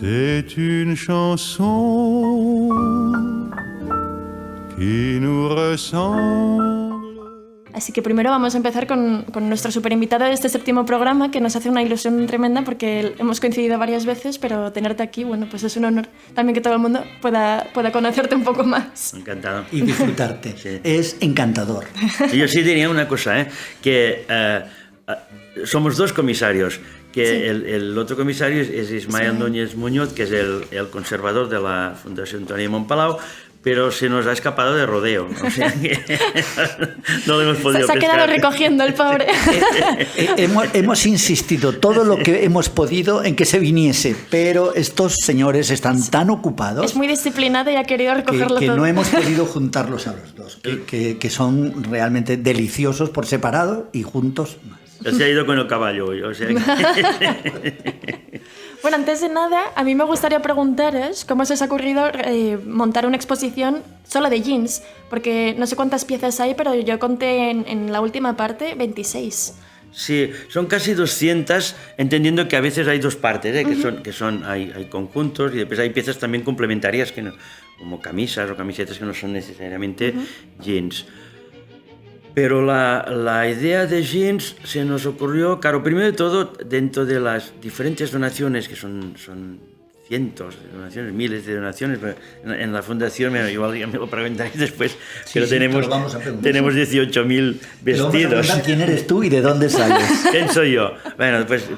C'est une chanson qui nous ressemble. Así que primero vamos a empezar con nuestra superinvitada de este 7º programa, que nos hace una ilusión tremenda porque hemos coincidido varias veces, pero tenerte aquí, bueno, pues es un honor también que todo el mundo pueda conocerte un poco más. Encantado. Y disfrutarte. Sí. Es encantador. Yo sí diría una cosa, que somos dos comisarios, que sí. El otro comisario es Ismael Núñez Muñoz, que es el conservador de la Fundación Toni Montpalau, pero se nos ha escapado de rodeo, o sea que no lo hemos podido pescar. Se ha quedado recogiendo el pobre. Hemos insistido todo lo que hemos podido en que se viniese, pero estos señores están tan ocupados. Es muy disciplinado y ha querido recogerlo que todo. No hemos podido juntarlos a los dos, que son realmente deliciosos por separado y juntos más. Se ha ido con el caballo hoy, o sea que... Bueno, antes de nada, a mí me gustaría preguntaros cómo se os ha ocurrido montar una exposición solo de jeans, porque no sé cuántas piezas hay, pero yo conté en la última parte 26. Sí, son casi 200, entendiendo que a veces hay dos partes, hay conjuntos y después hay piezas también complementarias, que no, como camisas o camisetas que no son necesariamente jeans. Pero la idea de jeans se nos ocurrió, claro, primero de todo, dentro de las diferentes donaciones, que son cientos de donaciones, miles de donaciones, en la fundación, igual ya me lo preguntaréis después, pero tenemos 18.000 vestidos. Pero vamos a quién eres tú y de dónde sales. ¿Quién soy yo? Bueno, pues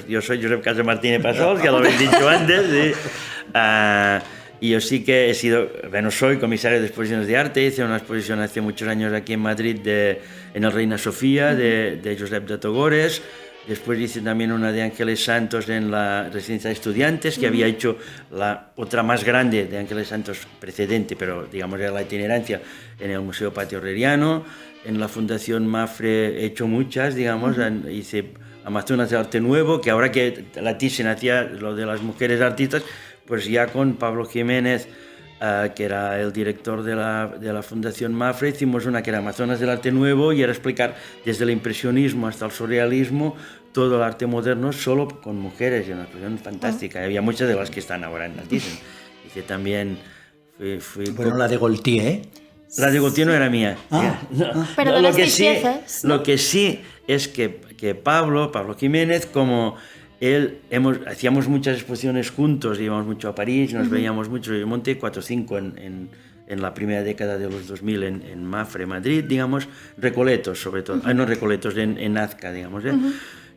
yo soy Josep Casa Martínez Passols, ya lo habéis dicho antes, y yo sí que soy comisario de exposiciones de arte, hice una exposición hace muchos años aquí en Madrid en el Reina Sofía de Josep de Togores, después hice también una de Ángeles Santos en la residencia de estudiantes, que había hecho la otra más grande de Ángeles Santos precedente, pero digamos era la itinerancia, en el Museo Patio Herreriano, en la Fundación Mafre he hecho muchas, digamos, hice Amazonas de Arte Nuevo, que ahora que la Thyssen hacía lo de las mujeres artistas, pues ya con Pablo Jiménez, que era el director de la Fundación Mafre, hicimos una que era Amazonas del Arte Nuevo y era explicar desde el impresionismo hasta el surrealismo todo el arte moderno solo con mujeres, y una exposición fantástica. Había muchas de las que están ahora en la Thyssen. Hice también... Bueno, la de Gaultier, ¿eh? La de Gaultier no era mía. Pero de las piezas, ¿no? Lo que sí es que Pablo Jiménez, como... hacíamos muchas exposiciones juntos, íbamos mucho a París, nos veíamos mucho, yo monté 4 o 5 en la primera década de los 2000 en Mafre, Madrid, digamos, Recoletos sobre todo, no Recoletos, en Azca, digamos.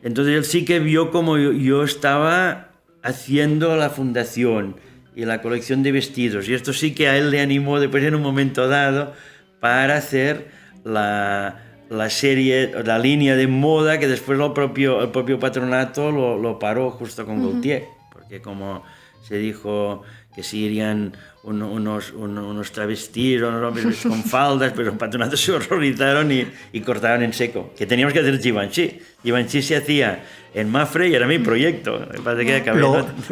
Entonces él sí que vio como yo estaba haciendo la fundación y la colección de vestidos, y esto sí que a él le animó después en un momento dado para hacer la serie, la línea de moda, que después el propio patronato lo paró justo con Gaultier, porque como se dijo que sí irían unos travestis o unos hombres con faldas, pero el patronato se horrorizaron y cortaron en seco, que teníamos que hacer Givenchy. Givenchy se hacía en Mafre y era mi proyecto.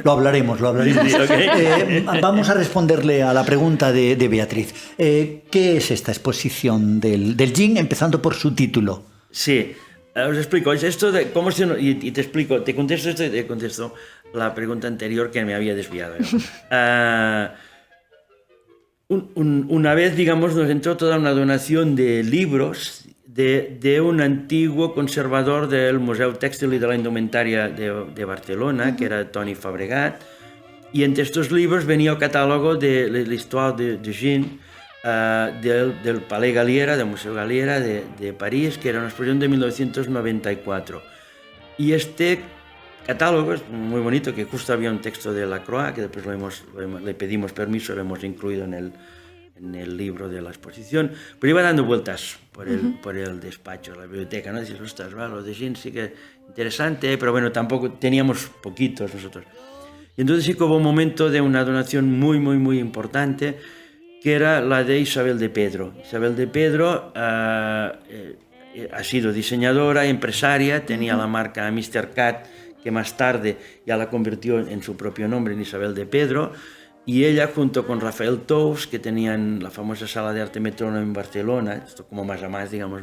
Lo hablaremos. Sí, okay. Vamos a responderle a la pregunta de Beatriz. ¿Qué es esta exposición del jean, empezando por su título? Sí, os explico. Esto de cómo y te explico, te contesto esto y te contesto la pregunta anterior que me había desviado. Una vez, digamos, nos entró toda una donación de libros de un antiguo conservador del Museu Tèxtil i de la Indumentaria de Barcelona, que era Toni Fabregat, y entre estos libros venía el catálogo de l'Histoire de jeans del Palais Galliera, del Museo Galliera de París, que era una exposición de 1994. Y este catálogo es muy bonito, que justo había un texto de Lacroix, que después le pedimos permiso, lo hemos incluido en el libro de la exposición, pero iba dando vueltas por el despacho, la biblioteca, ¿no? Dices, ostras, lo de jeans sí que interesante, pero bueno, tampoco teníamos poquitos nosotros. Y entonces sí que hubo un momento de una donación muy, muy, muy importante, que era la de Isabel de Pedro. Isabel de Pedro ha sido diseñadora, empresaria, tenía la marca Mr. Cat, que más tarde ya la convirtió en su propio nombre, en Isabel de Pedro, y ella junto con Rafael Tous, que tenían la famosa sala de arte Metrónomo en Barcelona, esto como más a más, digamos,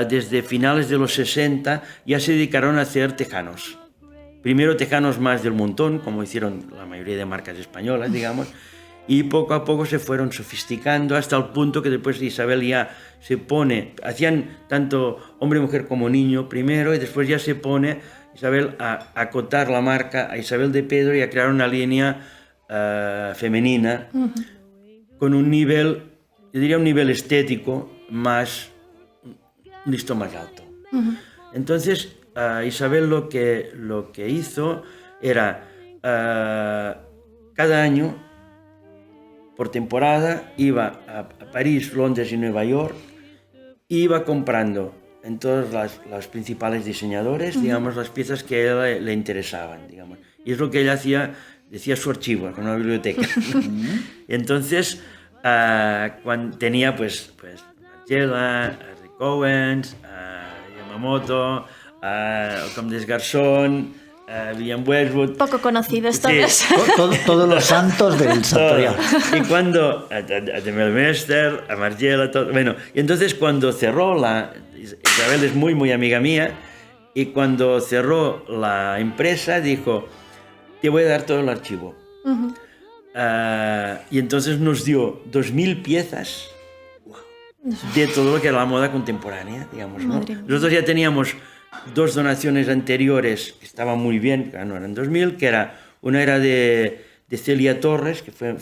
desde finales de los 60 ya se dedicaron a hacer tejanos, primero Tejanos más del montón, como hicieron la mayoría de marcas españolas, digamos, y poco a poco se fueron sofisticando hasta el punto que después Isabel ya se pone, hacían tanto hombre, mujer como niño primero, y después ya se pone Isabel a acotar la marca a Isabel de Pedro y a crear una línea femenina con un nivel, yo diría un nivel estético más, un listón más alto. Entonces Isabel lo que hizo era cada año por temporada iba a París, Londres y Nueva York, iba comprando en todos los principales diseñadores, digamos, las piezas que a ella le interesaban, digamos. Y es lo que ella hacía, decía su archivo, con una biblioteca. Y entonces, cuando tenía pues Margiela, Rick Owens, Yamamoto, Comte des Garçons, William Westwood. Poco conocidos todos. Sí, Todos los santos del santorial. Y cuando a Demelmester, a Margiela, todo, bueno, y entonces cuando cerró Isabel es muy, muy amiga mía, y cuando cerró la empresa dijo, te voy a dar todo el archivo. Y entonces nos dio 2.000 piezas de todo lo que era la moda contemporánea, digamos, ¿no? Nosotros ya teníamos 2 donaciones anteriores que estaban muy bien, que no eran 2.000, que una era de Celia Torres, que fue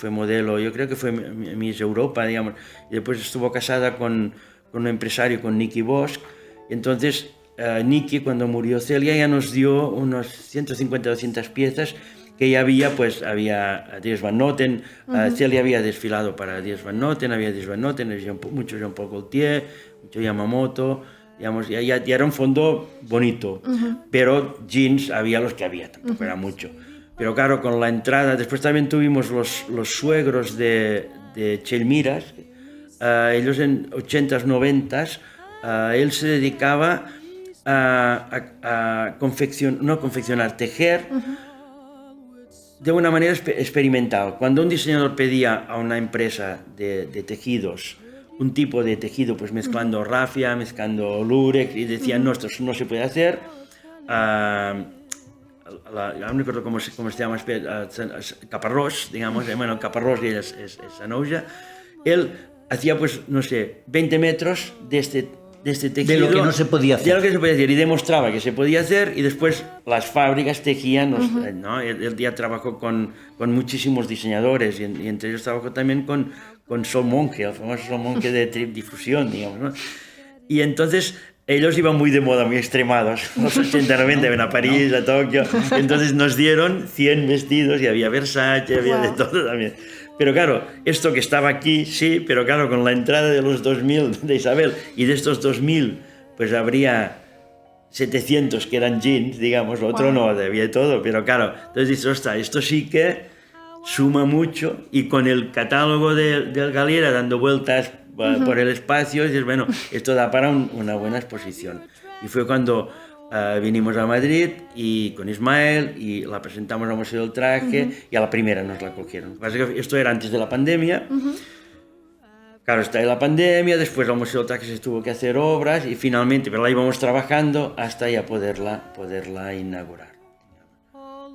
modelo, yo creo que fue Miss Europa, digamos, y después estuvo casada con un empresario, con Nicky Bosch. Entonces Nicky, cuando murió Celia, ya nos dio unos 150 o 200 piezas que ya había Dries Van Noten, Celia había desfilado para Dries Van Noten, había mucho Jean-Paul Gaultier, mucho Yamamoto, digamos, ya era un fondo bonito, pero jeans había los que había, tampoco era mucho. Pero claro, con la entrada, después también tuvimos los suegros de Chelmiras, ellos en 80s, 90s, él se dedicaba a tejer de una manera experimental. Cuando un diseñador pedía a una empresa de tejidos un tipo de tejido, pues mezclando rafia, mezclando lurex, y decían, no, esto no se puede hacer. No recuerdo cómo se llama, Caparrós, digamos, bueno, Caparrós es Sanouja. Él hacía, pues, no sé, 20 metros de este tejido. De lo que no se podía hacer. De lo que se podía hacer, y demostraba que se podía hacer, y después las fábricas tejían, ¿no? Él ya trabajó con muchísimos diseñadores, y entre ellos trabajó también con Sol Monge, el famoso Sol Monge de Trip Difusión, digamos, ¿no? Y entonces ellos iban muy de moda, muy extremados, los 80, 90, ven a París, a Tokio, entonces nos dieron 100 vestidos, y había Versace, había de todo también. Pero claro, esto que estaba aquí, sí, pero claro, con la entrada de los 2.000 de Isabel, y de estos 2.000, pues habría 700 que eran jeans, digamos, lo otro no, había de todo, pero claro, entonces dices, ostras, esto sí que suma mucho, y con el catálogo del Galliera dando vueltas por el espacio, dices, bueno, esto da para una buena exposición. Y fue cuando vinimos a Madrid y con Ismael, y la presentamos al Museo del Traje, y a la primera nos la cogieron. Esto era antes de la pandemia. Claro, está en la pandemia, después al Museo del Traje se tuvo que hacer obras, y finalmente, pero la íbamos trabajando hasta ya poderla inaugurar.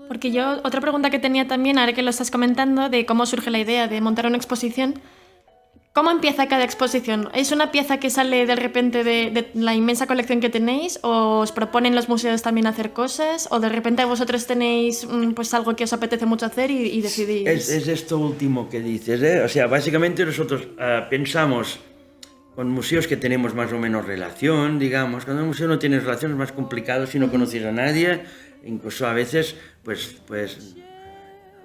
Porque yo, otra pregunta que tenía también, ahora que lo estás comentando, de cómo surge la idea de montar una exposición, ¿cómo empieza cada exposición? ¿Es una pieza que sale de repente de la inmensa colección que tenéis? ¿O os proponen los museos también hacer cosas? ¿O de repente vosotros tenéis pues algo que os apetece mucho hacer y decidís? Es esto último que dices, ¿eh? O sea, básicamente nosotros pensamos con museos que tenemos más o menos relación, digamos. Cuando un museo no tiene relación es más complicado si no conoces a nadie. Incluso a veces, pues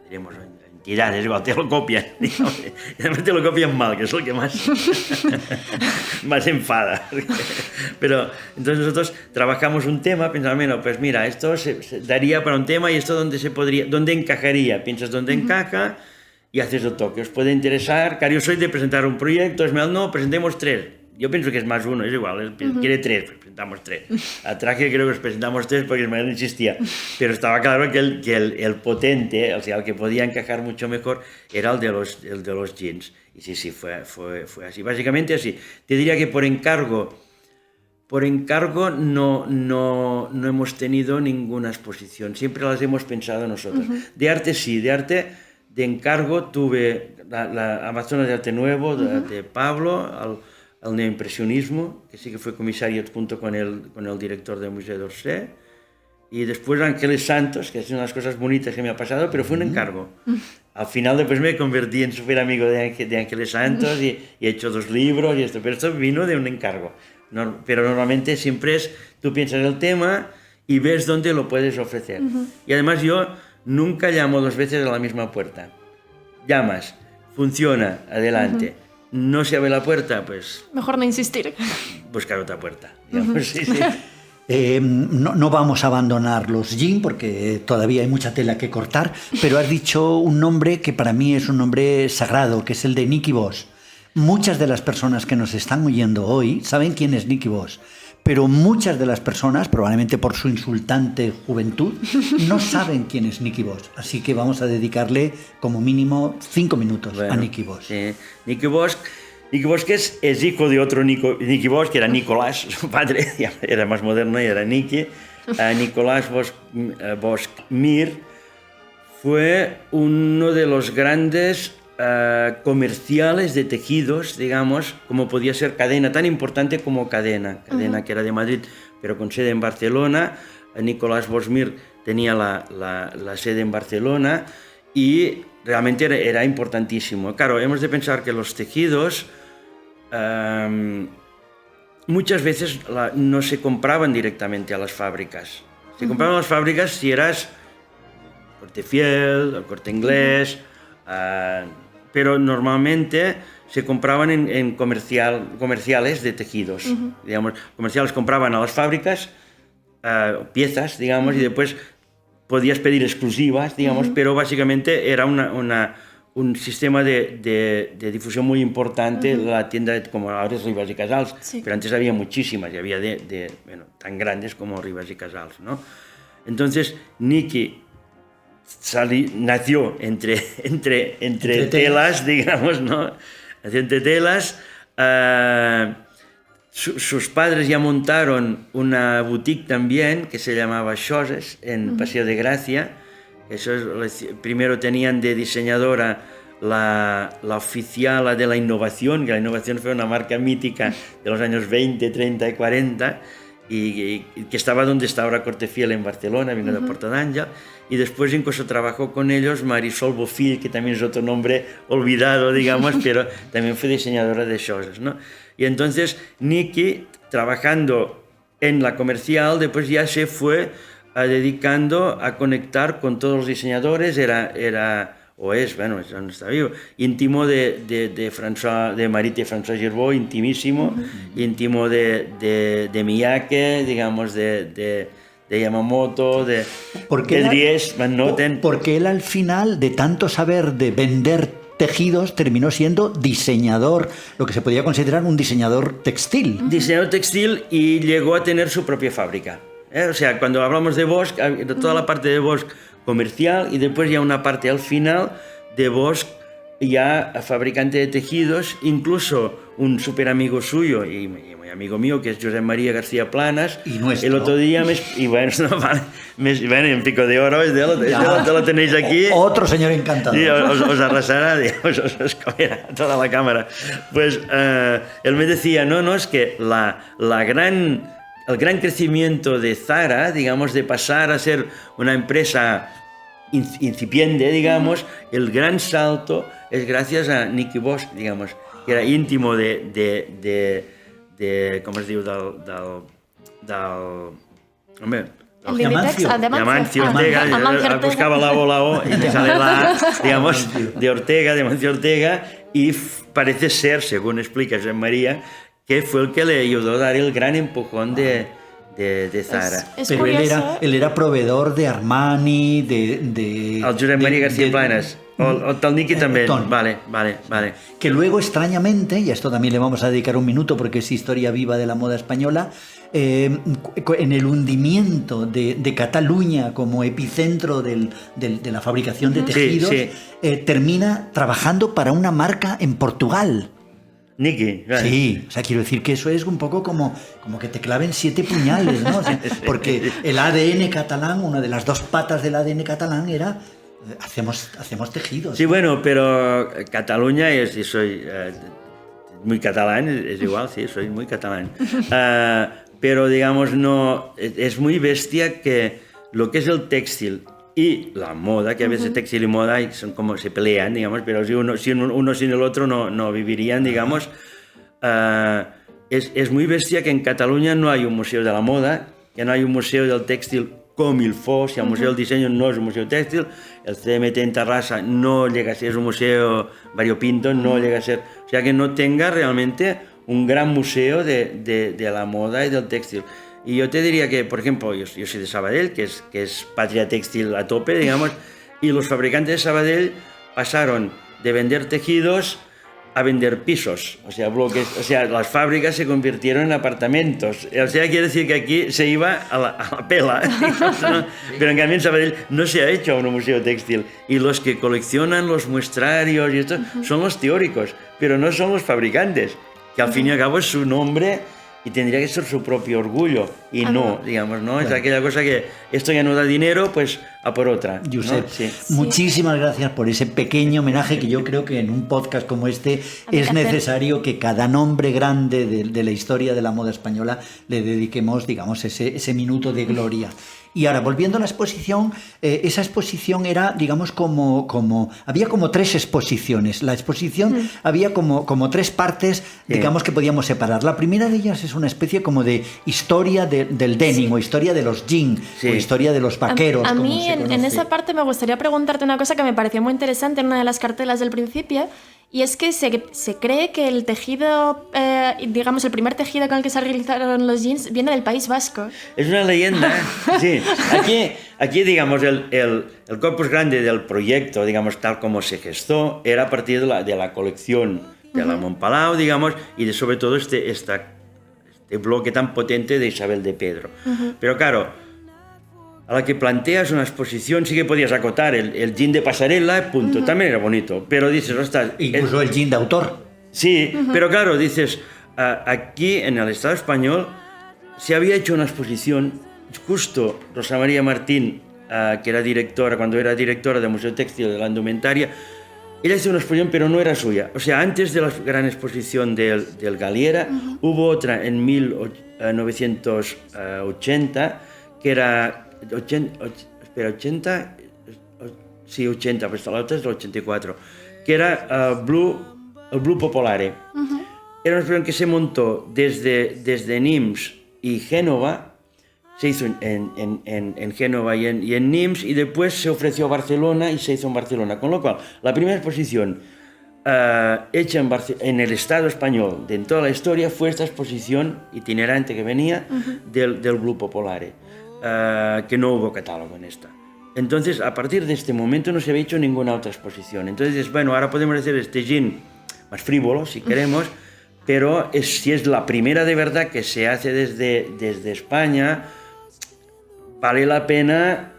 diremos, entidades, igual te lo copian, digamos, y además te lo copian mal, que es lo que más enfada. Pero entonces nosotros trabajamos un tema, pensamos, bueno, pues mira, esto se daría para un tema, y esto dónde encajaría, piensas dónde encaja y haces el toque. Os puede interesar, claro, yo soy de presentar un proyecto, Esmeralda, no, presentemos 3. Yo pienso que es más uno, es igual, quiere 3, pues presentamos 3. A Traje creo que os presentamos 3 porque Ismael insistía, pero estaba claro que el potente, o sea, el que podía encajar mucho mejor, era el de los jeans. Y sí, fue así, básicamente así. Te diría que por encargo por encargo no hemos tenido ninguna exposición, siempre las hemos pensado nosotros. De arte sí, de arte de encargo tuve la Amazonas de Arte Nuevo de Pablo, al neoimpresionismo, que sí que fue comisario adjunto con el director del Museo d'Orsay, y después Ángeles Santos, que es una de las cosas bonitas que me ha pasado, pero fue un encargo. Al final después me convertí en súper amigo de Ángeles Santos y he hecho 2 libros y esto, pero esto vino de un encargo. Pero normalmente siempre tú piensas el tema y ves dónde lo puedes ofrecer. Y además yo nunca llamo 2 veces a la misma puerta. Llamas, funciona, adelante. No se abre la puerta, pues... Mejor no insistir. Buscar otra puerta. Digamos. Sí. No vamos a abandonar los Jim porque todavía hay mucha tela que cortar, pero has dicho un nombre que para mí es un nombre sagrado, que es el de Nicky Bosch. Muchas de las personas que nos están oyendo hoy saben quién es Nicky Bosch, pero muchas de las personas, probablemente por su insultante juventud, no saben quién es Nicky Bosch. Así que vamos a dedicarle como mínimo 5 minutos a Nicky Bosch. Sí. Nicky Bosch que es hijo de otro Nicky Bosch, que era Nicolás, su padre, era más moderno y era Nicky. Nicolás Bosch Mir fue uno de los grandes comerciales de tejidos, digamos, como podía ser Cadena, tan importante como Cadena, que era de Madrid, pero con sede en Barcelona. Nicolás Bosch Mir tenía la sede en Barcelona y realmente era importantísimo. Claro, hemos de pensar que los tejidos muchas veces no se compraban directamente a las fábricas. Se compraban a las fábricas si eras Corte Fiel, el Corte Inglés, pero normalmente se compraban en comerciales de tejidos. Digamos, comerciales compraban a las fábricas piezas, digamos, y después podías pedir exclusivas, digamos, pero básicamente era un sistema de difusión muy importante. La tienda, como ahora es Ribas y Casals, pero antes había muchísimas, y había bueno, tan grandes como Ribas y Casals, ¿no? Entonces, Nicky nació entre telas, digamos, ¿no? Nació entre telas. Sus padres ya montaron una boutique también que se llamaba Choses en Paseo de Gracia. Primero tenían de diseñadora la oficial de la innovación, que la innovación fue una marca mítica de los años 20, 30 y 40, y que estaba donde está ahora Corte Fiel en Barcelona, vino de Porta d'Àngel, y después incluso trabajó con ellos Marisol Bofill, que también es otro nombre olvidado, digamos, pero también fue diseñadora de Choses, ¿no? Y entonces Nicky, trabajando en la comercial, después ya se fue dedicando a conectar con todos los diseñadores, bueno, ya no está vivo, íntimo de Marit y François Girbeau, intimísimo, íntimo de Miyake, digamos, de Yamamoto, de Dries, Van Noten. Porque él al final, de tanto saber de vender tejidos, terminó siendo diseñador, lo que se podía considerar un diseñador textil. Diseñador textil, y llegó a tener su propia fábrica. O sea, cuando hablamos de Bosch, toda la parte de Bosch comercial y después ya una parte al final de Bosch ya fabricante de tejidos, incluso un súper amigo suyo y muy amigo mío, que es Josep María García Planas. Y nuestro. El otro día, en Pico de Oro, lo tenéis aquí. Otro señor encantador. Sí, os arrasará, os comerá toda la cámara. Pues él me decía, no, es que el gran crecimiento de Zara, digamos, de pasar a ser una empresa incipiente, digamos, el gran salto es gracias a Nicky Bosch, digamos, que era íntimo de com es diu, Amancio Ortega, buscaba la O y me sale digamos, de Mancio Ortega, y parece ser, según explica Josep María, que fue el que le ayudó a dar el gran empujón de Zara. Pero él era proveedor de Armani, el Josep María García Planas. O tal Nicky también. Vale. Que luego, extrañamente, y a esto también le vamos a dedicar un minuto porque es historia viva de la moda española, en el hundimiento de Cataluña como epicentro de la fabricación de tejidos, termina trabajando para una marca en Portugal. Niki, claro. Sí, o sea, quiero decir que eso es un poco como que te claven 7 puñales, ¿no? O sea, porque el ADN catalán, una de las 2 patas del ADN catalán era hacemos tejidos. Sí, bueno, pero Cataluña y soy muy catalán, es igual, sí, soy muy catalán. Pero digamos, no, es muy bestia que lo que es el textil y la moda, que a veces textil y moda son como se pelean, digamos, pero si uno sin el otro no vivirían, digamos. Es muy bestia que en Cataluña no hay un museo de la moda, que no hay un museo del textil com il faut, o sea, el Museo del Diseño no es un museo textil, el CMT en Terrassa no llega a ser, es un museo variopinto, no llega a ser, o sea, que no tenga realmente un gran museo de la moda y del textil. Y yo te diría que, por ejemplo, yo soy de Sabadell, que es patria textil a tope, digamos, y los fabricantes de Sabadell pasaron de vender tejidos a vender pisos, o sea, bloques, o sea, las fábricas se convirtieron en apartamentos, o sea, quiere decir que aquí se iba a la pela, digamos, ¿no? Pero en cambio en Sabadell no se ha hecho un museo textil, y los que coleccionan los muestrarios y esto son los teóricos, pero no son los fabricantes, que al fin y al cabo es su nombre y tendría que ser su propio orgullo, y no, digamos, ¿no? Bueno. Es aquella cosa que esto ya no da dinero, pues a por otra. Josep, ¿no? Sí. Muchísimas gracias por ese pequeño homenaje que yo creo que en un podcast como este es necesario que cada nombre grande de la historia de la moda española le dediquemos, digamos, ese minuto de gloria. Y ahora, volviendo a la exposición, esa exposición era, digamos, había como 3 exposiciones. La exposición había como 3 partes, digamos, que podíamos separar. La primera de ellas es una especie como de historia del denim, o historia de los jeans, o historia de los vaqueros. A mí, en esa parte, me gustaría preguntarte una cosa que me pareció muy interesante en una de las cartelas del principio. Y es que se cree que el tejido, digamos, el primer tejido con el que se realizaron los jeans viene del País Vasco. Es una leyenda, sí. Aquí digamos, el corpus grande del proyecto, digamos, tal como se gestó, era a partir de la colección de la Montpalau, digamos, y de sobre todo este bloque tan potente de Isabel de Pedro. Pero claro, a la que planteas una exposición sí que podías acotar el jean de pasarela, punto, también era bonito, pero dices, ostras... Incluso el jean de autor. Sí, pero claro, dices, aquí en el Estado español se había hecho una exposición, justo Rosa María Martín, que era directora, cuando era directora del Museo Textil de la Indumentaria, ella hizo una exposición, pero no era suya. O sea, antes de la gran exposición del Galiera, hubo otra en 1980, que era... 80, pues la otra es del 84, que era el Blue Popolare. Era una exposición que se montó desde Nimes y Génova, se hizo en Génova y en Nimes, y después se ofreció a Barcelona y se hizo en Barcelona. Con lo cual, la primera exposición hecha en el Estado español de en toda la historia fue esta exposición itinerante que venía del Blue Popolare. Que no hubo catálogo en esta. Entonces, a partir de este momento no se había hecho ninguna otra exposición. Entonces, bueno, ahora podemos hacer este jean más frívolo, si queremos, pero si es la primera de verdad que se hace desde España, vale la pena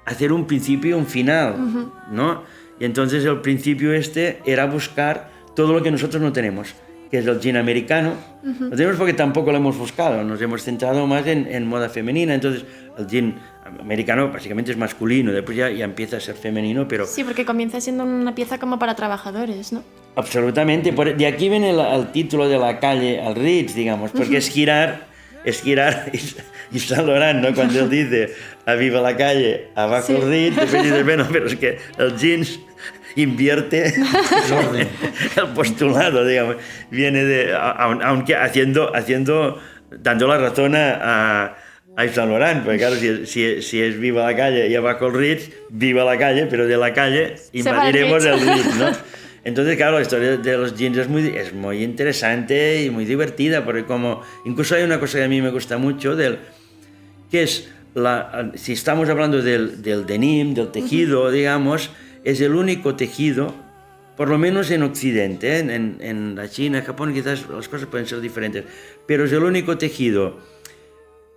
hacer un principio y un final, ¿no? Y entonces el principio era buscar todo lo que nosotros no tenemos, que es el jean americano. Lo tenemos porque tampoco lo hemos buscado, nos hemos centrado más en moda femenina, entonces el jean americano básicamente es masculino, después ya empieza a ser femenino, pero... Sí, porque comienza siendo una pieza como para trabajadores, ¿no? Absolutamente, de aquí viene el título de la calle al Ritz, digamos, porque es girar y Saint Laurent, ¿no? Cuando él dice "Viva la calle, abajo el Ritz", después dice, bueno, pero es que el jeans invierte el postulado, digamos, viene aunque dando la razón a Saint Laurent, porque claro, si es "Viva la calle" y abajo el Ritz, viva la calle, pero de la calle invadiremos el Ritz, ¿no? Entonces, claro, la historia de los jeans es muy interesante y muy divertida, porque incluso hay una cosa que a mí me gusta mucho, que es, si estamos hablando del denim, del tejido, digamos, es el único tejido, por lo menos en Occidente, en la China, Japón, quizás las cosas pueden ser diferentes, pero es el único tejido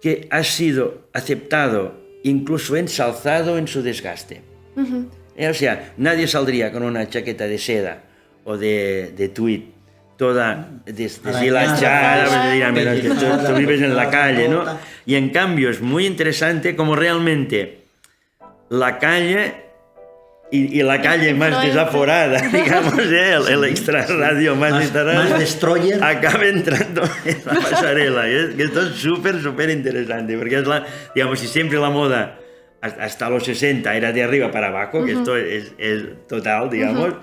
que ha sido aceptado, incluso ensalzado en su desgaste. O sea, nadie saldría con una chaqueta de seda o de tweed toda deshilachada, tú vives en la calle, ¿no? Y en cambio es muy interesante como realmente la calle y la calle más desaforada, digamos, el extrarradio más instalado, destroyer, acaba entrando en la pasarela. Y esto es súper interesante, porque es digamos, si siempre la moda hasta los 60 era de arriba para abajo, que esto es total, digamos,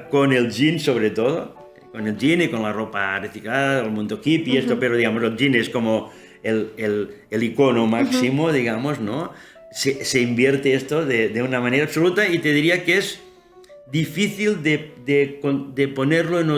con el jean sobre todo, con el jean y con la ropa reciclada, el mundo hippie y esto, pero digamos, el jean es como el icono máximo, digamos, ¿no? Se invierte esto de una manera absoluta y te diría que es difícil de ponerlo en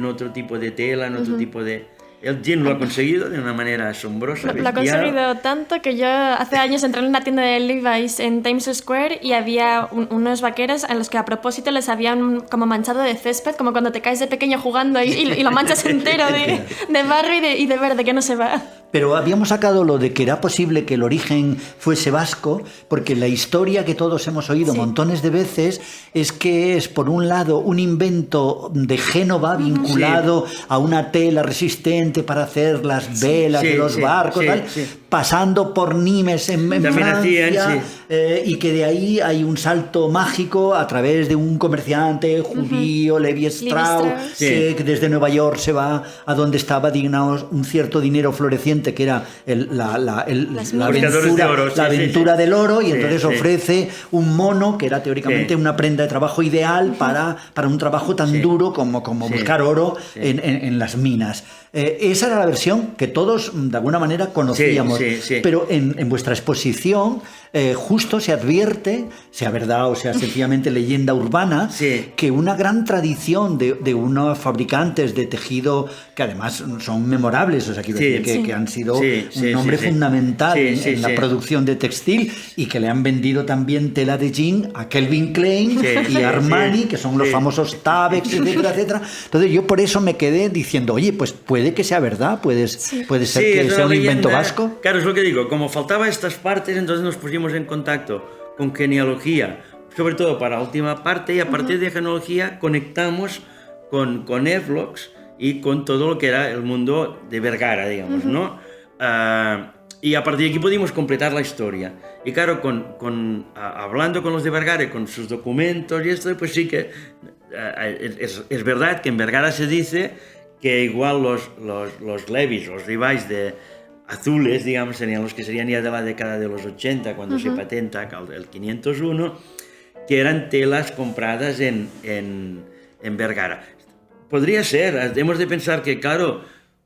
otro tipo de tela, en otro tipo de... El jean lo ha conseguido de una manera asombrosa. Lo ha conseguido tanto que yo hace años entré en una tienda de Levi's en Times Square y había unos vaqueros a los que a propósito les habían como manchado de césped, como cuando te caes de pequeño jugando y lo manchas entero de barro y de verde que no se va. Pero habíamos sacado lo de que era posible que el origen fuese vasco, porque la historia que todos hemos oído montones de veces es que es, por un lado, un invento de Génova vinculado a una tela resistente para hacer las velas de los barcos, pasando por Nimes en Francia, y que de ahí hay un salto mágico a través de un comerciante judío, Levi Strauss, que desde Nueva York se va a donde estaba, digamos, un cierto dinero floreciente, que era la aventura del oro, y entonces ofrece un mono que era teóricamente una prenda de trabajo ideal para un trabajo tan duro como buscar oro en las minas. Esa era la versión que todos de alguna manera conocíamos, pero en vuestra exposición justo se advierte, sea verdad o sea sencillamente leyenda urbana, que una gran tradición de unos fabricantes de tejido que además son memorables, o sea, quiero decir que han sido un nombre fundamental en la producción de textil, y que le han vendido también tela de jean a Calvin Klein y Armani, que son los famosos Tabex, etcétera, etcétera. Entonces yo por eso me quedé diciendo, oye, pues puede que sea verdad, puede ser que sea un invento vasco. Claro, es lo que digo, como faltaba estas partes, entonces nos pusimos en contacto con genealogía, sobre todo para la última parte, y a partir de genealogía conectamos con Evlox y con todo lo que era el mundo de Vergara, digamos, ¿no? Y a partir de aquí pudimos completar la historia. Y claro, hablando con los de Vergara y con sus documentos y esto, pues sí que es verdad que en Vergara se dice que igual los Levis, los Levi's de azules, digamos, serían los que serían ya de la década de los 80, cuando se patenta el 501, que eran telas compradas en Vergara. Podría ser, hemos de pensar que, claro,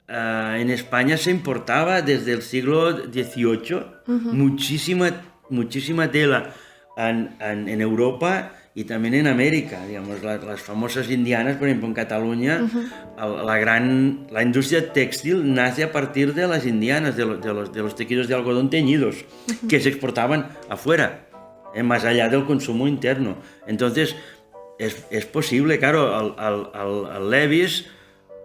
en España se importaba desde el siglo XVIII muchísima tela en Europa y también en América, digamos, las famosas indianas, por ejemplo, en Cataluña, la industria textil nace a partir de las indianas, de los tejidos de algodón teñidos, que se exportaban afuera, más allá del consumo interno. Entonces, es posible, claro, al Levis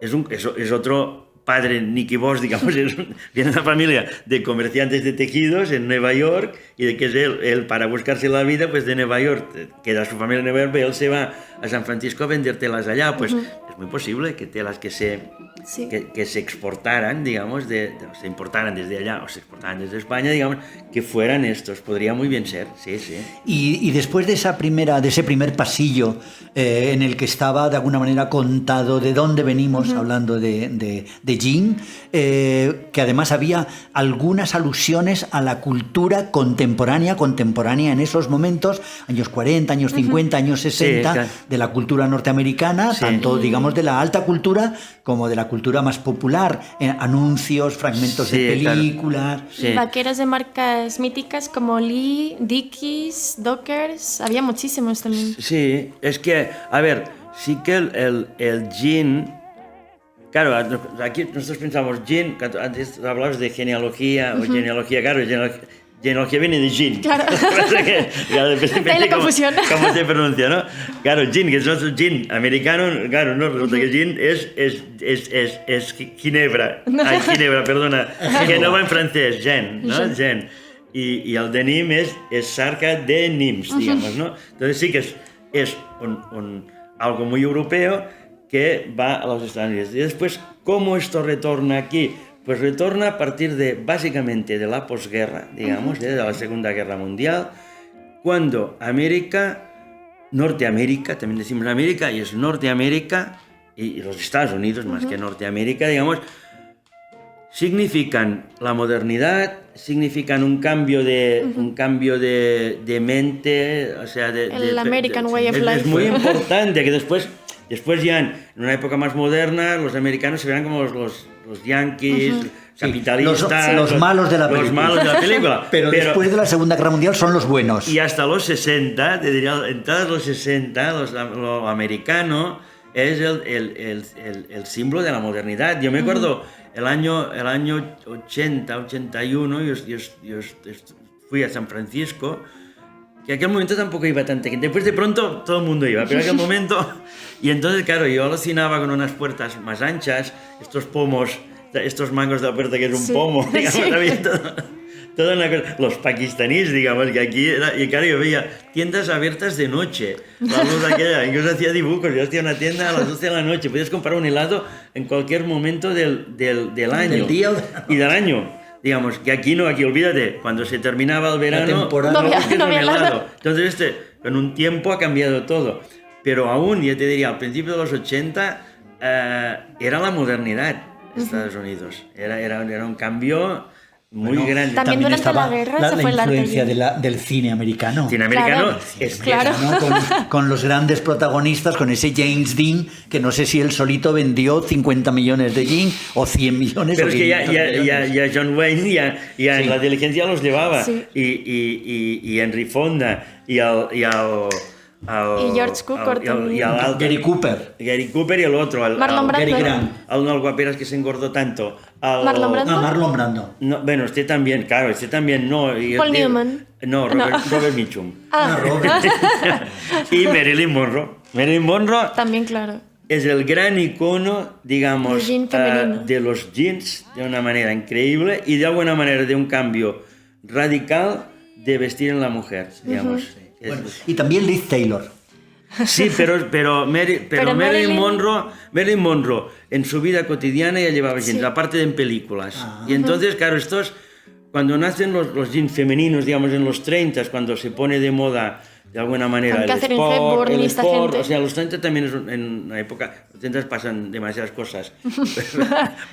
es otro padre, Nicky Bosch, digamos, viene de una familia de comerciantes de tejidos en Nueva York, y de que es él para buscarse la vida, pues de Nueva York, queda su familia en Nueva York, pero él se va a San Francisco a vender telas allá. Pues es muy posible que telas que se exportaran, digamos, se importaran desde allá o se exportaran desde España, digamos, que fueran estos. Podría muy bien ser, sí. Y después de ese primer pasillo en el que estaba de alguna manera contado de dónde venimos, hablando de jean, que además había algunas alusiones a la cultura contemporánea en esos momentos, años 40, años 50, años 60, de la cultura norteamericana, tanto, digamos, de la alta cultura como de la cultura más popular, anuncios, fragmentos de películas. Vaqueros de marcas míticas como Lee, Dickies, Dockers, había muchísimos también. Sí, es que, a ver, sí que el jean... Claro, aquí nosotros pensamos jean, antes hablabas de genealogía, o genealogía, claro, genealogía viene de jean. Claro. Hay la confusión. ¿Cómo se pronuncia, no? Claro, jean, que es otro jean americano, claro, no, resulta que jean es ginebra. Ay, ginebra, perdona. Genova en francés, gen, ¿no? Gen. Y el denim es sarca de nims, digamos, ¿no? Entonces sí que es algo muy europeo, que va a los Estados Unidos. Y después, ¿cómo esto retorna aquí? Pues retorna a partir de, básicamente, de la posguerra, digamos, de la Segunda Guerra Mundial, cuando Norteamérica, también decimos América, y es Norteamérica, y los Estados Unidos, más que Norteamérica, digamos, significan la modernidad, significan un cambio de mente, o sea, el American way of life. Es muy importante que después ya en una época más moderna los americanos se verán como los yanquis, capitalistas, los malos de la película. Los malos de la película. Pero después de la Segunda Guerra Mundial son los buenos. Y hasta los 60, te diría, en todos los 60, lo americano es el símbolo de la modernidad. Yo me acuerdo el año 80, 81, yo fui a San Francisco, que en aquel momento tampoco iba tanta gente. Después de pronto todo el mundo iba, pero en aquel momento... Y entonces, claro, yo alucinaba con unas puertas más anchas, estos pomos, estos mangos de la puerta que es un pomo, digamos, había toda una cosa. Los pakistaníes, digamos, que aquí era... Y claro, yo veía tiendas abiertas de noche, la luz aquella, incluso hacía dibujos, yo hacía una tienda a las 12 de la noche, podías comprar un helado en cualquier momento del año. ¿Del día? Y del año. Digamos, que aquí no, aquí olvídate, cuando se terminaba el verano, no había helado. Entonces, con un tiempo ha cambiado todo. Pero aún, yo te diría, al principio de los 80, era la modernidad de Estados Unidos. Era un cambio muy grande. También durante estaba la guerra se fue el arte. La influencia del cine americano. El cine americano Claro, es claro. ¿No? Con los grandes protagonistas, con ese James Dean, que no sé si él solito vendió 50 millones de jeans o 100 millones. Pero o es que ya John Wayne ya en la diligencia los llevaba. Sí. Y Henry Fonda y George Cukor también. Gary Cooper. Gary Cooper y el otro, Marlon Brando. Gary Grant. al guaperas que se engordó tanto. Marlon Brando. Ah, Marlon Brando. No, bueno, este también, claro, no. Paul Newman. No, Robert Mitchum. Robert. Y Marilyn Monroe. Marilyn Monroe También, claro. es el gran icono, digamos, El jean femenino. de los jeans, de una manera increíble y de alguna manera de un cambio radical de vestir en la mujer, digamos. Bueno, y también Liz Taylor. Sí, pero Marilyn Monroe en su vida cotidiana ya llevaba jeans, aparte de en películas. Y entonces, claro, cuando nacen los jeans femeninos, digamos, en los 30, cuando se pone de moda de alguna manera el Catherine Hepburn y esta sport, gente. o sea, los 30 también es en una época, los 30 pasan demasiadas cosas,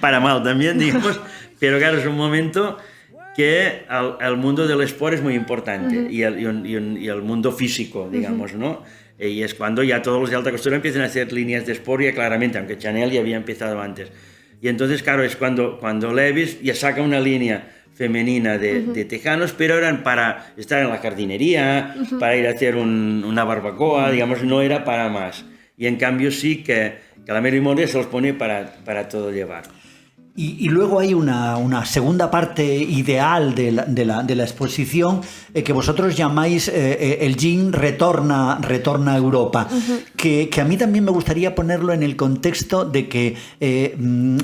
para mal también, digamos, pero claro, es un momento que al mundo del sport es muy importante y el mundo físico, digamos, ¿no? Y es cuando ya todos los de alta costura empiezan a hacer líneas de sport ya claramente, aunque Chanel ya había empezado antes. Y entonces, claro, es cuando Levi's ya saca una línea femenina de tejanos, pero eran para estar en la jardinería, para ir a hacer una barbacoa, digamos, no era para más. Y en cambio sí que la Marilyn Monroe se los pone para todo llevar. Y luego hay una segunda parte ideal de la exposición que vosotros llamáis el jean retorna a Europa, que a mí también me gustaría ponerlo en el contexto de que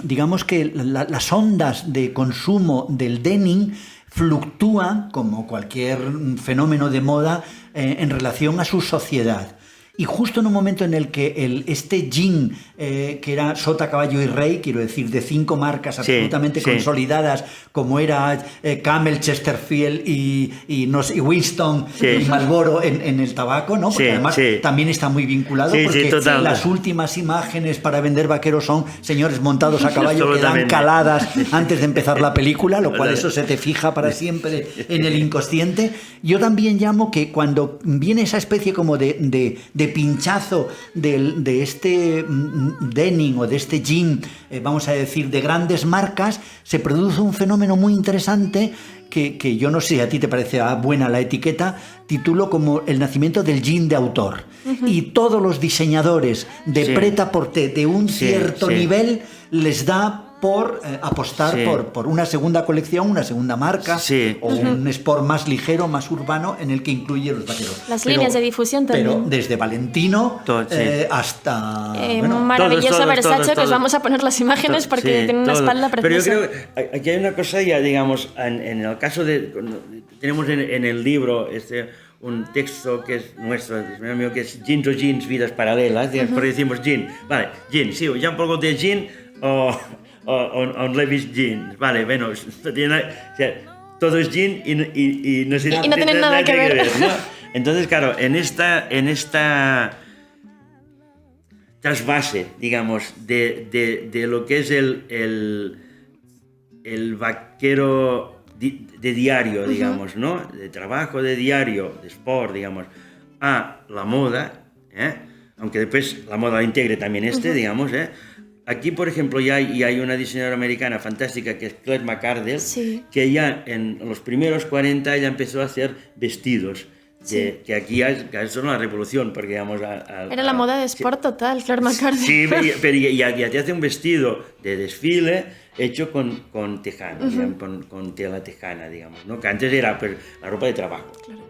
digamos que las ondas de consumo del denim fluctúan como cualquier fenómeno de moda en relación a su sociedad. Y justo en un momento en el que este jean, que era Sota, Caballo y Rey, quiero decir, de 5 marcas absolutamente consolidadas, como era Camel, Chesterfield y Winston y Marlboro en el tabaco, ¿no? Porque además también está muy vinculado, porque las últimas imágenes para vender vaqueros son señores montados a caballo que dan caladas antes de empezar la película, lo cual eso se te fija para siempre en el inconsciente. Yo también llamo que cuando viene esa especie como de pinchazo de este denim o de este jean, vamos a decir, de grandes marcas, se produce un fenómeno muy interesante que yo no sé si a ti te parece buena la etiqueta, titulo como el nacimiento del jean de autor. Y todos los diseñadores de prêt-à-porter de un cierto nivel les da por apostar por una segunda colección, una segunda marca o un sport más ligero, más urbano en el que incluye los vaqueros. Las líneas de difusión también. Pero desde Valentino hasta... maravilloso Versace, que os vamos a poner las imágenes porque tiene una espalda preciosa. Pero yo creo que aquí hay una cosa ya, digamos, en el caso de... Tenemos en el libro un texto que es nuestro, mío, que es Jeans o Jeans, vidas paralelas, porque decimos Jean, vale, Jean, sí, o Jean-Paul Gaultier Jean o Levi's Jeans, vale, bueno, o sea, todo es Jean y no tienen nada que ver, ¿no? Entonces, claro, en esta trasvase, digamos, de lo que es el vaquero de diario, digamos, ¿no? De trabajo de diario, de sport, digamos, a la moda, aunque después la moda la integre también digamos, Aquí, por ejemplo, ya hay una diseñadora americana fantástica que es Claire McCardell, sí. que ya en los primeros 40 ella empezó a hacer vestidos. Que aquí ya es una revolución, porque digamos... Era la moda de sport total, Claire McCarthy. Sí, pero ya te hace un vestido de desfile hecho con tejano, digamos, con tela tejana, digamos, ¿no? Que antes era pues, la ropa de trabajo. Claro.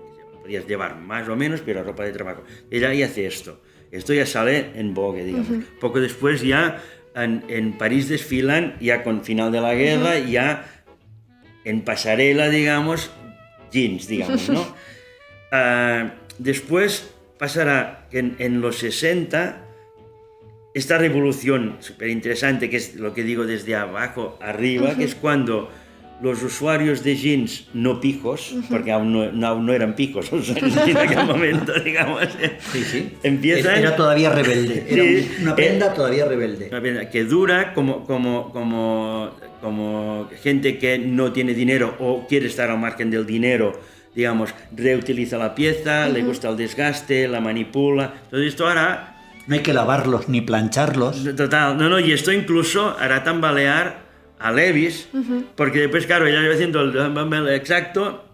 Podías llevar más o menos, pero ropa de trabajo. Ella ya hace esto. Esto ya sale en vogue, digamos. Poco después ya en París desfilan, ya con final de la guerra, ya en pasarela, digamos, jeans, digamos, ¿no? Después pasará en los 60 esta revolución súper interesante, que es lo que digo desde abajo arriba, que es cuando los usuarios de jeans no pijos, porque aún no eran pijos en aquel momento, digamos, empiezan... Era todavía rebelde, era una prenda todavía rebelde. Una prenda que dura como gente que no tiene dinero o quiere estar al margen del dinero, digamos, reutiliza la pieza, le gusta el desgaste, la manipula. Entonces esto hará... No hay que lavarlos ni plancharlos. Total, y esto incluso hará tambalear a Levi's, porque después, claro, ella va haciendo el exacto.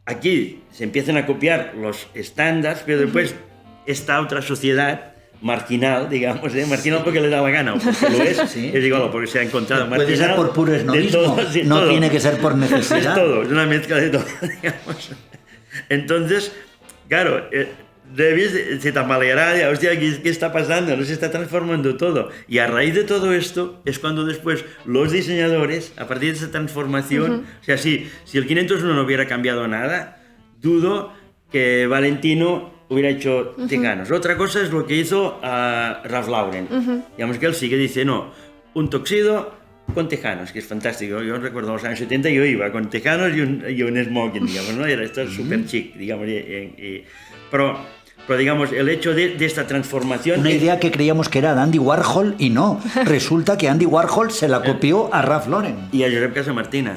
Aquí se empiezan a copiar los estándares, pero después esta otra sociedad marginal, digamos, marginal porque le da la gana, o porque lo es, es igual, porque se ha encontrado marginal. Puede ser por puro esnovismo, no todo. Tiene que ser por necesidad. Es todo, es una mezcla de todo, digamos. Entonces, claro, Levi's se tambaleará, ya, hostia, ¿qué está pasando? No se está transformando todo. Y a raíz de todo esto es cuando después los diseñadores, a partir de esa transformación, o sea, si el 501 no hubiera cambiado nada, dudo que Valentino hubiera hecho tejanos. Otra cosa es lo que hizo Ralph Lauren. Digamos que él sí que dice, no, un tuxedo con tejanos, que es fantástico. Yo recuerdo los años 70 yo iba con tejanos y un smoking, digamos, ¿no? Era esto súper chic, digamos. Pero digamos, el hecho de esta transformación... Una idea que creíamos que era de Andy Warhol y no. Resulta que Andy Warhol se la copió a Ralph Lauren. Y a Josep Casamartina.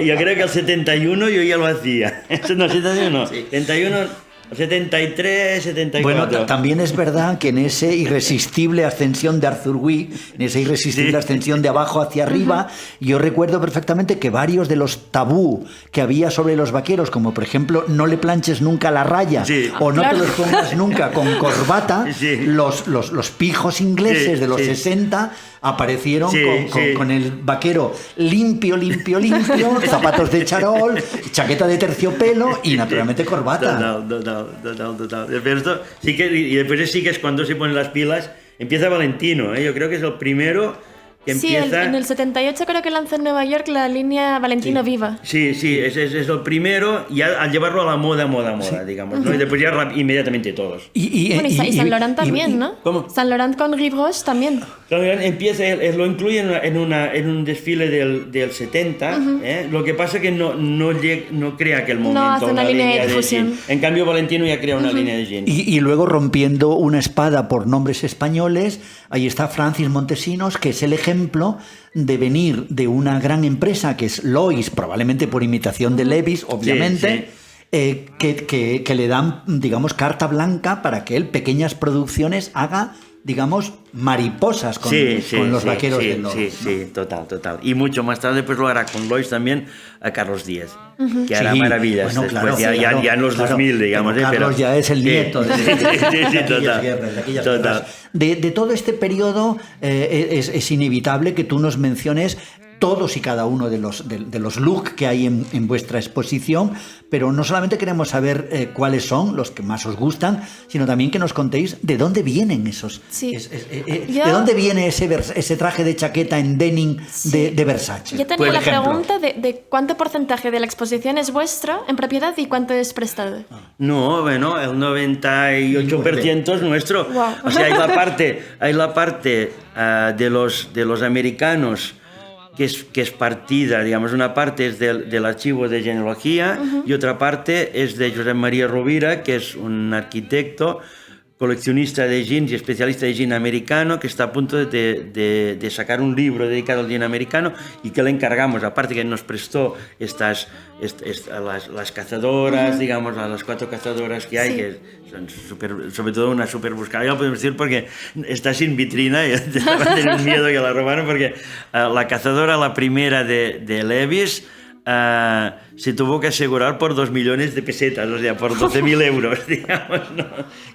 Yo creo que el 71 yo ya lo hacía. No, 71 no. 71... 73, 74... Bueno, también es verdad que en esa irresistible ascensión de Arthur Wee, en esa irresistible ascensión de abajo hacia arriba, yo recuerdo perfectamente que varios de los tabú que había sobre los vaqueros, como por ejemplo, no le planches nunca la raya, o no te los pongas nunca con corbata, los pijos ingleses de los 60 aparecieron con el vaquero limpio, zapatos de charol, chaqueta de terciopelo y naturalmente corbata. Total. Pero esto sí que, y después sí que es cuando se ponen las pilas, empieza Valentino, yo creo que es el primero que empieza... Sí, en el 78 creo que lanzó en Nueva York la línea Valentino Viva. Sí, es el primero, y al llevarlo a la moda, digamos, ¿no? Y después ya inmediatamente todos. Y Saint Laurent también, ¿no? ¿Cómo? Saint Laurent con Rive Gauche también. Empieza, lo incluye en un desfile del 70, lo que pasa es que no crea aquel momento no hace una línea de difusión. jean. En cambio Valentino ya crea una línea de jean. Y luego rompiendo una espada por nombres españoles, ahí está Francis Montesinos, que es el ejemplo de venir de una gran empresa que es Lois, probablemente por imitación de Levi's, obviamente, que le dan, digamos, carta blanca para que él pequeñas producciones haga, digamos, mariposas con los vaqueros de Lois. Sí, total. Y mucho más tarde pues lo hará con Lois también a Carlos Díaz, que hará maravillas. Bueno, después, ya en los 2000, digamos. Carlos ya es el nieto de aquellas guerras. De todo este periodo es inevitable que tú nos menciones todos y cada uno de los looks que hay en vuestra exposición, pero no solamente queremos saber cuáles son los que más os gustan, sino también que nos contéis de dónde vienen esos. Sí. ¿De dónde viene ese traje de chaqueta en denim de Versace? Yo tenía por la ejemplo? pregunta de cuánto porcentaje de la exposición es vuestro en propiedad y cuánto es prestado. No, bueno, el 98% es nuestro. Wow. O sea, hay la parte de los americanos que es partida, digamos, una parte es del archivo de genealogía y otra parte es de Josep María Rovira, que es un arquitecto, coleccionista de jeans y especialista de jean americano, que está a punto de sacar un libro dedicado al jean americano y que le encargamos, aparte que nos prestó las cazadoras, digamos, a las 4 cazadoras que hay, que son sobre todo una súper buscada, ya lo podemos decir porque está sin vitrina y tengo miedo que la robaron, porque la cazadora, la primera de Levi's, se tuvo que asegurar por 2 millones de pesetas, o sea, por 12.000 euros, digamos, ¿no?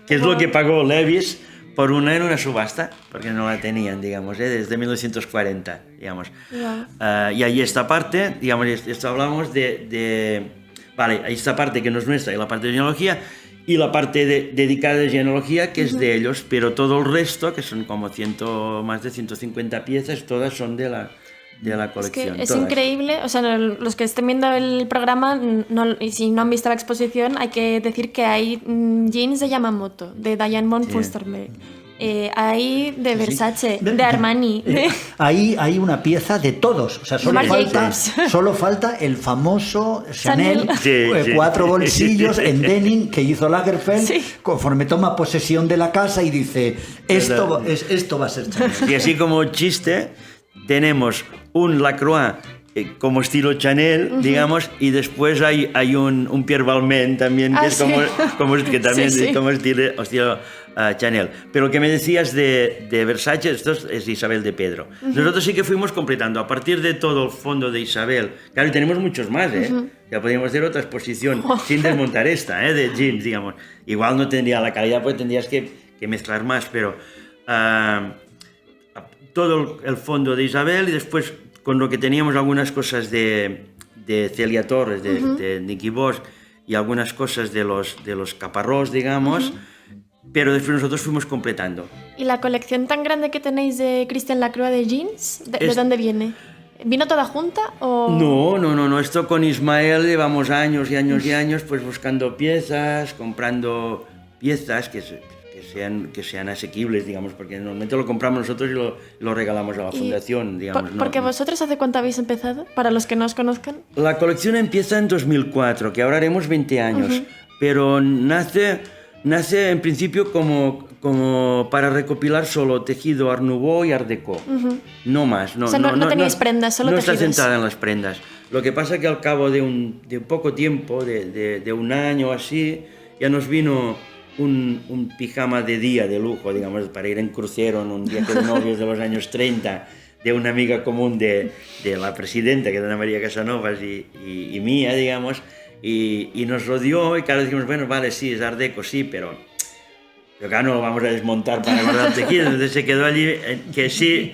Que es lo que pagó Levi's por una en una subasta, porque no la tenían, digamos, desde 1940, digamos. Wow. Y ahí esta parte, digamos, esto hablamos vale, hay esta parte que no es nuestra, y la parte de genealogía, y la parte dedicada de genealogía, que es de ellos, pero todo el resto, que son como más de 150 piezas, todas son de la colección. Es increíble, o sea, los que estén viendo el programa y si no han visto la exposición, hay que decir que hay jeans de Yamamoto, de Diane von Furstenberg, hay de Versace, de Armani. Ahí hay una pieza de todos, o sea, solo falta el famoso Chanel, 4 bolsillos en denim que hizo Lagerfeld, conforme toma posesión de la casa y dice, esto va a ser Chanel. Y así como chiste, tenemos un Lacroix como estilo Chanel, digamos, y después hay un Pierre Balmain también, que es como estilo Chanel. Pero lo que me decías de Versace, esto es Isabel de Pedro. Nosotros sí que fuimos completando, a partir de todo el fondo de Isabel, claro, y tenemos muchos más, ya podríamos hacer otra exposición sin desmontar esta, de jeans, digamos. Igual no tendría la calidad, porque tendrías que mezclar más, pero todo el fondo de Isabel, y después con lo que teníamos algunas cosas de Celia Torres, de Nicky Bosch, y algunas cosas de los Caparrós, digamos, pero después nosotros fuimos completando. ¿Y la colección tan grande que tenéis de Christian Lacroix de jeans, de dónde viene? ¿Vino toda junta o...? No, esto con Ismael llevamos años y años y años pues buscando piezas, comprando piezas que sean asequibles, digamos, porque normalmente lo compramos nosotros y lo regalamos a la fundación, digamos. Porque vosotros, ¿hace cuánto habéis empezado? Para los que no os conozcan. La colección empieza en 2004, que ahora haremos 20 años, pero nace en principio como para recopilar solo tejido Art Nouveau y Art Déco, no más. O sea, no teníais prendas, solo tejidos. No está centrada en las prendas. Lo que pasa que al cabo de un poco tiempo, de un año así, ya nos vino un pijama de día de lujo, digamos, para ir en crucero en un viaje de novios de los años 30, de una amiga común de la presidenta, que es Ana María Casanovas, y mía, digamos, y nos rodeó, y claro, dijimos, bueno, vale, sí, es Art Déco, sí, pero acá no lo vamos a desmontar para guardar tejido. Entonces se quedó allí, que sí,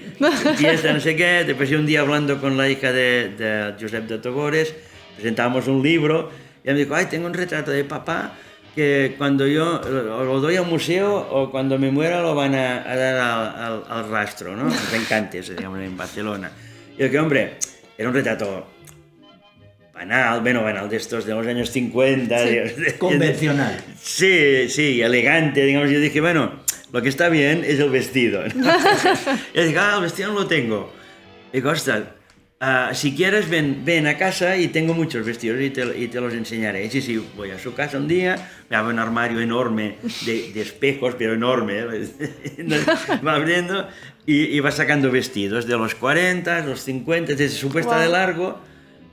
pieza, no sé qué. Después un día hablando con la hija de Josep de Togores, presentábamos un libro, y ella me dijo, ay, tengo un retrato de papá, que cuando yo lo doy al museo o cuando me muera lo van a dar al rastro, ¿no? Los Encantes, digamos, en Barcelona. Y yo que, hombre, era un retrato banal de estos de los años 50. Sí, convencional. Sí, elegante, digamos. Yo dije, bueno, lo que está bien es el vestido, ¿no? Y dije, el vestido no lo tengo. Y digo, ostras, si quieres ven a casa y tengo muchos vestidos y te los enseñaré. Y sí, voy a su casa un día, me abre un armario enorme de espejos, pero enorme, va abriendo y va sacando vestidos de los 40, los 50, desde su puesta de largo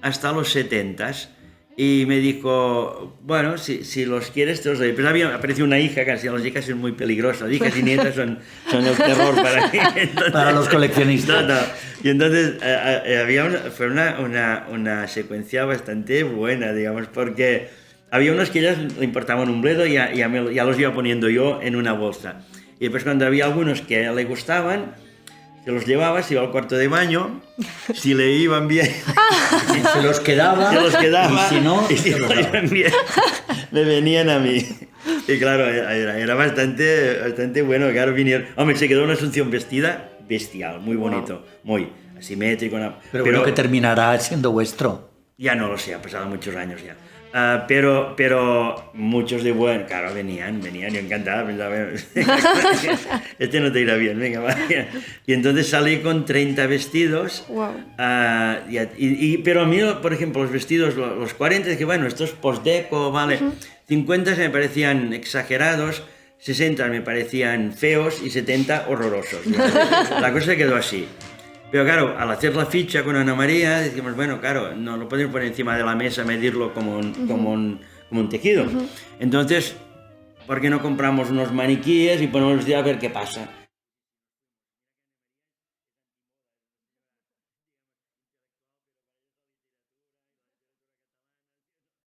hasta los 70. Y me dijo, bueno, si los quieres te los doy. Pero apareció una hija, casi las hijas son muy peligrosas, las hijas y nietas son el terror para mí. Entonces, para los coleccionistas. No. Y entonces fue una secuencia bastante buena, digamos, porque había unos que ellas le importaban un bledo y ya los iba poniendo yo en una bolsa. Y después cuando había algunos que le gustaban, se los llevaba, se iba al cuarto de baño, si le iban bien, Se los quedaba, se los quedaba, y si no, y si se no los le daba. iban bien, me venían a mí. Y claro, era bastante bueno, claro, vinieron. Hombre, se quedó una Asunción vestida bestial, muy bonito, muy asimétrico. Pero bueno, que terminará siendo vuestro. Ya no lo sé, ha pasado muchos años ya. Pero muchos de bueno, claro, venían, yo encantada, pensaba, este no te irá bien, venga, va. Y entonces salí con 30 vestidos, Wow. pero a mí, por ejemplo, los vestidos, los 40, es que bueno, esto es post-deco, vale, 50 se me parecían exagerados, 60 me parecían feos y 70 horrorosos. La cosa quedó así. Pero claro, al hacer la ficha con Ana María, decimos, bueno, claro, no lo podemos poner encima de la mesa, medirlo como un tejido. Entonces, ¿por qué no compramos unos maniquíes y ponemos a ver qué pasa?